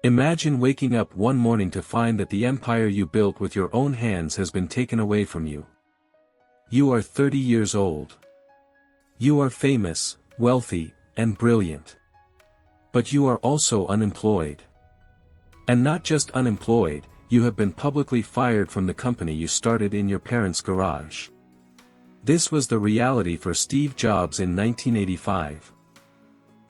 Imagine waking up one morning to find that the empire you built with your own hands has been taken away from you. You are 30 years old. You are famous, wealthy, and brilliant. But you are also unemployed. And not just unemployed, you have been publicly fired from the company you started in your parents' garage. This was the reality for Steve Jobs in 1985.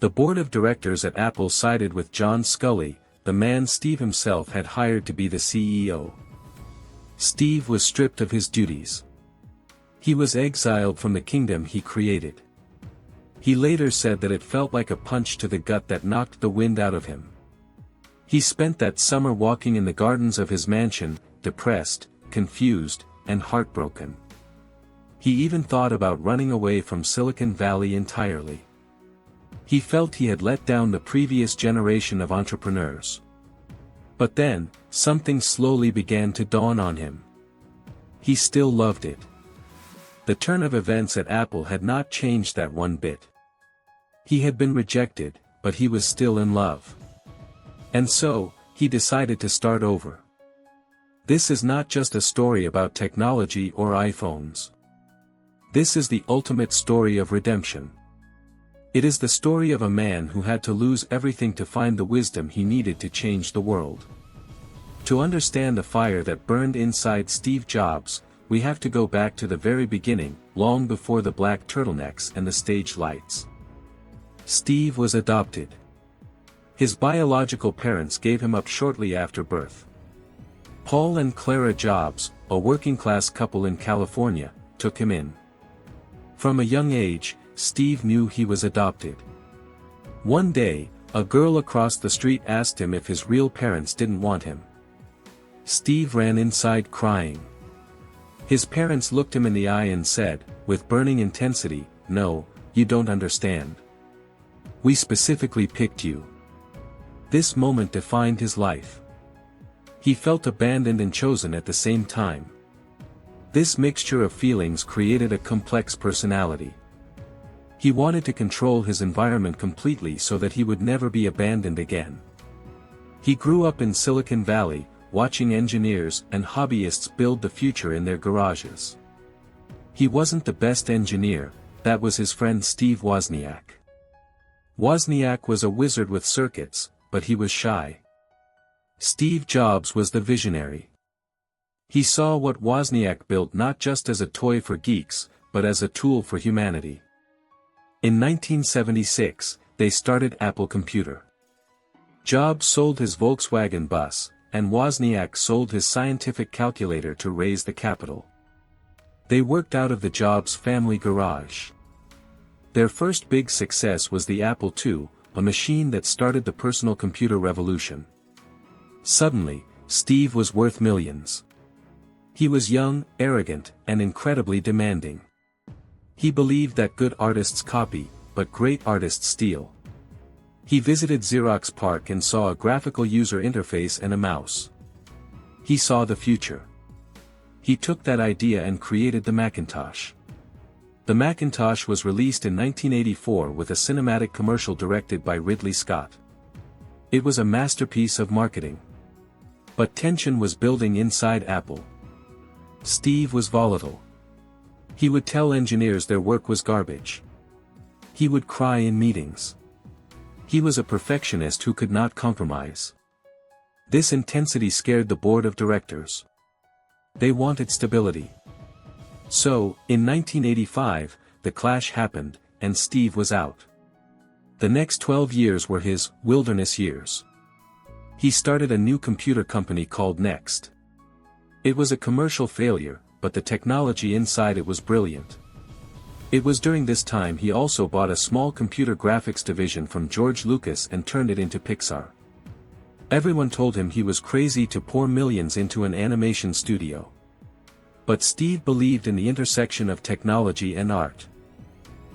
The board of directors at Apple sided with John Sculley, the man Steve himself had hired to be the CEO. Steve was stripped of his duties. He was exiled from the kingdom he created. He later said that it felt like a punch to the gut that knocked the wind out of him. He spent that summer walking in the gardens of his mansion, depressed, confused, and heartbroken. He even thought about running away from Silicon Valley entirely. He felt he had let down the previous generation of entrepreneurs. But then, something slowly began to dawn on him. He still loved it. The turn of events at Apple had not changed that one bit. He had been rejected, but he was still in love. And so, he decided to start over. This is not just a story about technology or iPhones. This is the ultimate story of redemption. It is the story of a man who had to lose everything to find the wisdom he needed to change the world. To understand the fire that burned inside Steve Jobs, we have to go back to the very beginning, long before the black turtlenecks and the stage lights. Steve was adopted. His biological parents gave him up shortly after birth. Paul and Clara Jobs, a working-class couple in California, took him in. From a young age, Steve knew he was adopted. One day, a girl across the street asked him if his real parents didn't want him. Steve ran inside crying. His parents looked him in the eye and said, with burning intensity, "No, you don't understand. We specifically picked you." This moment defined his life. He felt abandoned and chosen at the same time. This mixture of feelings created a complex personality. He wanted to control his environment completely so that he would never be abandoned again. He grew up in Silicon Valley, watching engineers and hobbyists build the future in their garages. He wasn't the best engineer, that was his friend Steve Wozniak. Wozniak was a wizard with circuits, but he was shy. Steve Jobs was the visionary. He saw what Wozniak built not just as a toy for geeks, but as a tool for humanity. In 1976, they started Apple Computer. Jobs sold his Volkswagen bus, and Wozniak sold his scientific calculator to raise the capital. They worked out of the Jobs family garage. Their first big success was the Apple II, a machine that started the personal computer revolution. Suddenly, Steve was worth millions. He was young, arrogant, and incredibly demanding. He believed that good artists copy, but great artists steal. He visited Xerox PARC and saw a graphical user interface and a mouse. He saw the future. He took that idea and created the Macintosh. The Macintosh was released in 1984 with a cinematic commercial directed by Ridley Scott. It was a masterpiece of marketing. But tension was building inside Apple. Steve was volatile. He would tell engineers their work was garbage. He would cry in meetings. He was a perfectionist who could not compromise. This intensity scared the board of directors. They wanted stability. So, in 1985, the clash happened, and Steve was out. The next 12 years were his wilderness years. He started a new computer company called NeXT. It was a commercial failure, but the technology inside it was brilliant. It was during this time he also bought a small computer graphics division from George Lucas and turned it into Pixar. Everyone told him he was crazy to pour millions into an animation studio. But Steve believed in the intersection of technology and art.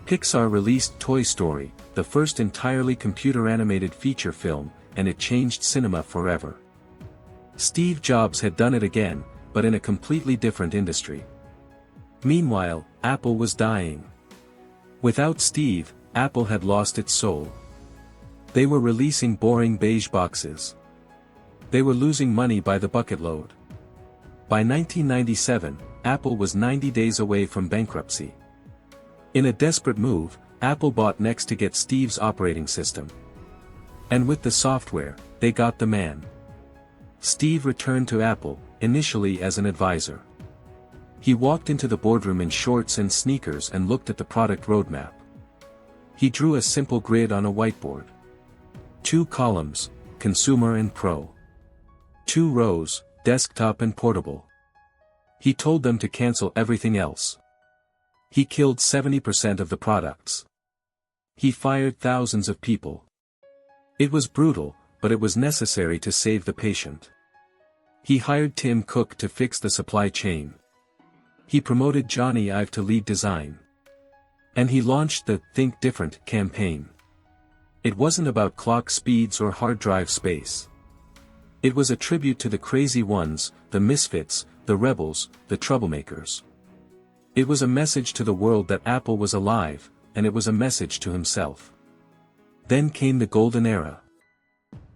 Pixar released Toy Story, the first entirely computer-animated feature film, and it changed cinema forever. Steve Jobs had done it again, but in a completely different industry. Meanwhile, Apple was dying. Without Steve, Apple had lost its soul. They were releasing boring beige boxes. They were losing money by the bucket load. By 1997, Apple was 90 days away from bankruptcy. In a desperate move, Apple bought NeXT to get Steve's operating system. And with the software, they got the man. Steve returned to Apple, initially as an advisor. He walked into the boardroom in shorts and sneakers and looked at the product roadmap. He drew a simple grid on a whiteboard. 2 columns, consumer and pro. 2 rows, desktop and portable. He told them to cancel everything else. He killed 70% of the products. He fired thousands of people. It was brutal, but it was necessary to save the patient. He hired Tim Cook to fix the supply chain. He promoted Johnny Ive to lead design. And he launched the Think Different campaign. It wasn't about clock speeds or hard drive space. It was a tribute to the crazy ones, the misfits, the rebels, the troublemakers. It was a message to the world that Apple was alive, and it was a message to himself. Then came the golden era.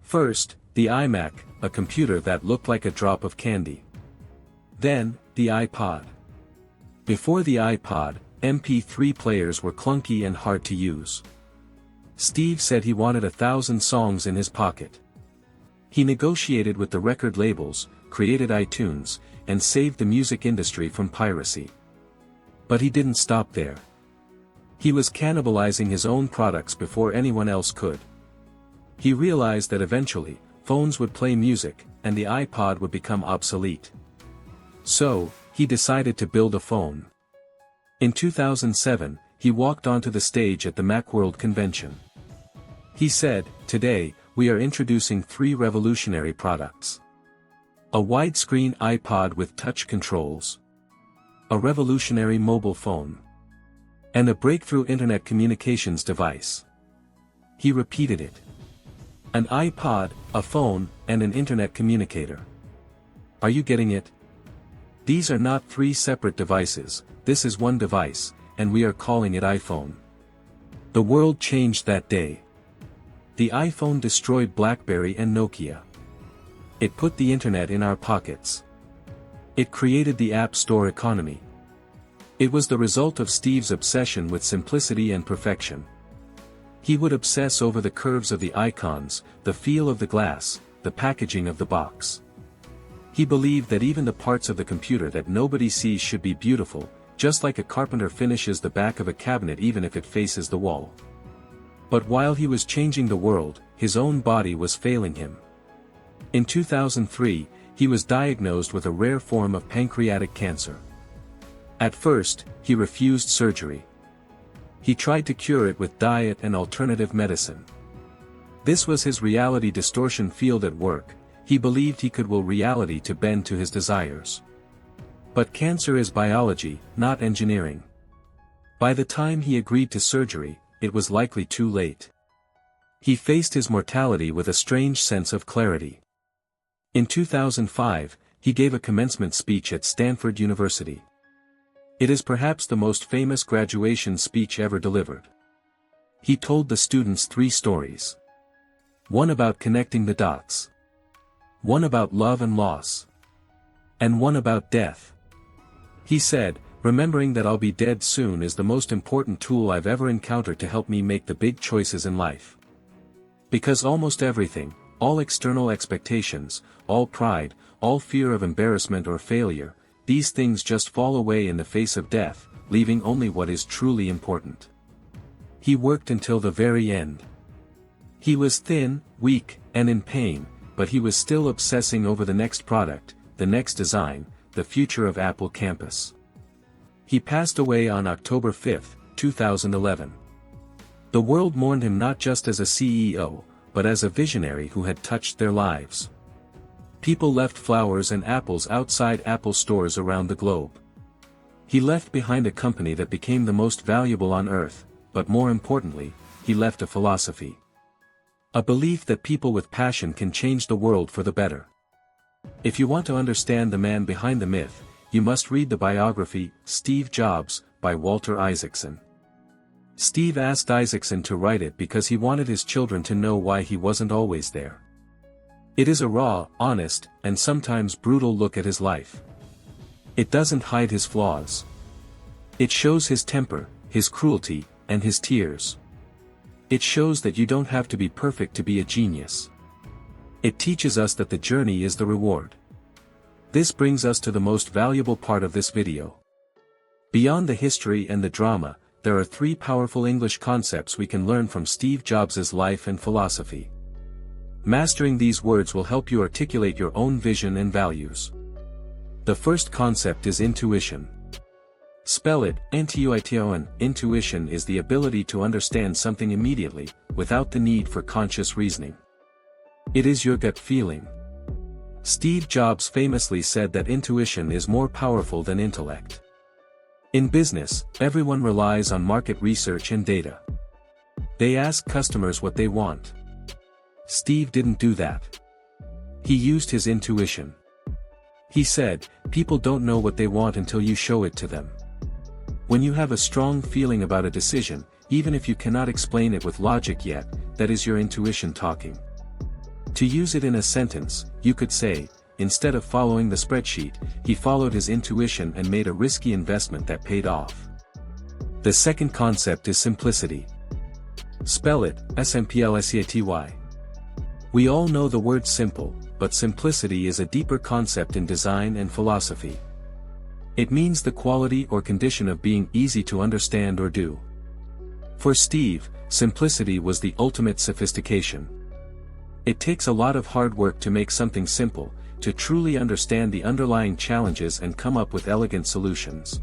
First, the iMac, a computer that looked like a drop of candy. Then, the iPod. Before the iPod, MP3 players were clunky and hard to use. Steve said he wanted 1,000 songs in his pocket. He negotiated with the record labels, created iTunes, and saved the music industry from piracy. But he didn't stop there. He was cannibalizing his own products before anyone else could. He realized that eventually, phones would play music, and the iPod would become obsolete. So, he decided to build a phone. In 2007, he walked onto the stage at the Macworld convention. He said, "Today, we are introducing 3 revolutionary products. A widescreen iPod with touch controls. A revolutionary mobile phone. And a breakthrough internet communications device." He repeated it. An iPod, a phone, and an internet communicator. Are you getting it? These are not 3 separate devices, this is one device, and we are calling it iPhone. The world changed that day. The iPhone destroyed BlackBerry and Nokia. It put the internet in our pockets. It created the App Store economy. It was the result of Steve's obsession with simplicity and perfection. He would obsess over the curves of the icons, the feel of the glass, the packaging of the box. He believed that even the parts of the computer that nobody sees should be beautiful, just like a carpenter finishes the back of a cabinet even if it faces the wall. But while he was changing the world, his own body was failing him. In 2003, he was diagnosed with a rare form of pancreatic cancer. At first, he refused surgery. He tried to cure it with diet and alternative medicine. This was his reality distortion field at work. He believed he could will reality to bend to his desires. But cancer is biology, not engineering. By the time he agreed to surgery, it was likely too late. He faced his mortality with a strange sense of clarity. In 2005, he gave a commencement speech at Stanford University. It is perhaps the most famous graduation speech ever delivered. He told the students 3 stories. One about connecting the dots. One about love and loss. And one about death. He said, "Remembering that I'll be dead soon is the most important tool I've ever encountered to help me make the big choices in life. Because almost everything, all external expectations, all pride, all fear of embarrassment or failure, these things just fall away in the face of death, leaving only what is truly important." He worked until the very end. He was thin, weak, and in pain, but he was still obsessing over the next product, the next design, the future of Apple Campus. He passed away on October 5, 2011. The world mourned him not just as a CEO, but as a visionary who had touched their lives. People left flowers and apples outside Apple stores around the globe. He left behind a company that became the most valuable on earth, but more importantly, he left a philosophy. A belief that people with passion can change the world for the better. If you want to understand the man behind the myth, you must read the biography, Steve Jobs, by Walter Isaacson. Steve asked Isaacson to write it because he wanted his children to know why he wasn't always there. It is a raw, honest, and sometimes brutal look at his life. It doesn't hide his flaws. It shows his temper, his cruelty, and his tears. It shows that you don't have to be perfect to be a genius. It teaches us that the journey is the reward. This brings us to the most valuable part of this video. Beyond the history and the drama, there are 3 powerful English concepts we can learn from Steve Jobs' life and philosophy. Mastering these words will help you articulate your own vision and values. The first concept is intuition. Spell it, intuition. Intuition is the ability to understand something immediately, without the need for conscious reasoning. It is your gut feeling. Steve Jobs famously said that intuition is more powerful than intellect. In business, everyone relies on market research and data. They ask customers what they want. Steve didn't do that. He used his intuition. He said, people don't know what they want until you show it to them. When you have a strong feeling about a decision, even if you cannot explain it with logic yet, that is your intuition talking. To use it in a sentence, you could say, instead of following the spreadsheet, he followed his intuition and made a risky investment that paid off. The second concept is simplicity. Spell it, simplcity. We all know the word simple, but simplicity is a deeper concept in design and philosophy. It means the quality or condition of being easy to understand or do. For Steve, simplicity was the ultimate sophistication. It takes a lot of hard work to make something simple, to truly understand the underlying challenges and come up with elegant solutions.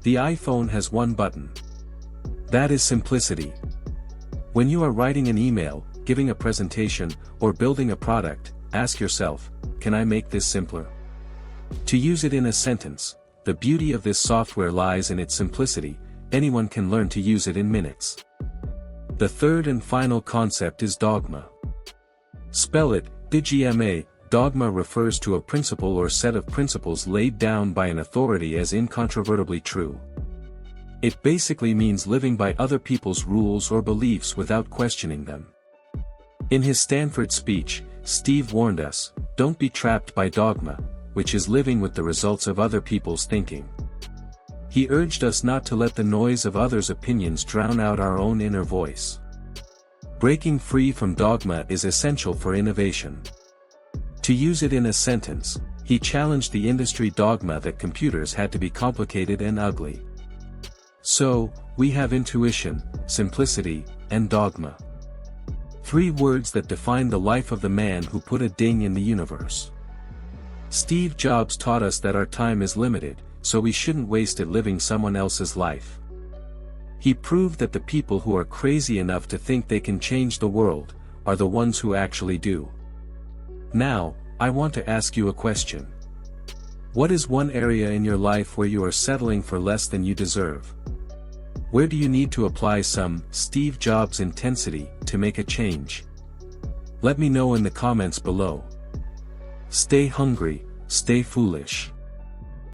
The iPhone has one button. That is simplicity. When you are writing an email, giving a presentation, or building a product, ask yourself, can I make this simpler? To use it in a sentence, the beauty of this software lies in its simplicity. Anyone can learn to use it in minutes. The third and final concept is dogma. Spell it, DGMA. Dogma refers to a principle or set of principles laid down by an authority as incontrovertibly true. It basically means living by other people's rules or beliefs without questioning them. In his Stanford speech, Steve warned us, don't be trapped by dogma, which is living with the results of other people's thinking. He urged us not to let the noise of others' opinions drown out our own inner voice. Breaking free from dogma is essential for innovation. To use it in a sentence, he challenged the industry dogma that computers had to be complicated and ugly. So, we have intuition, simplicity, and dogma. 3 words that define the life of the man who put a ding in the universe. Steve Jobs taught us that our time is limited, so we shouldn't waste it living someone else's life. He proved that the people who are crazy enough to think they can change the world, are the ones who actually do. Now, I want to ask you a question. What is one area in your life where you are settling for less than you deserve? Where do you need to apply some Steve Jobs intensity to make a change? Let me know in the comments below. Stay hungry, stay foolish.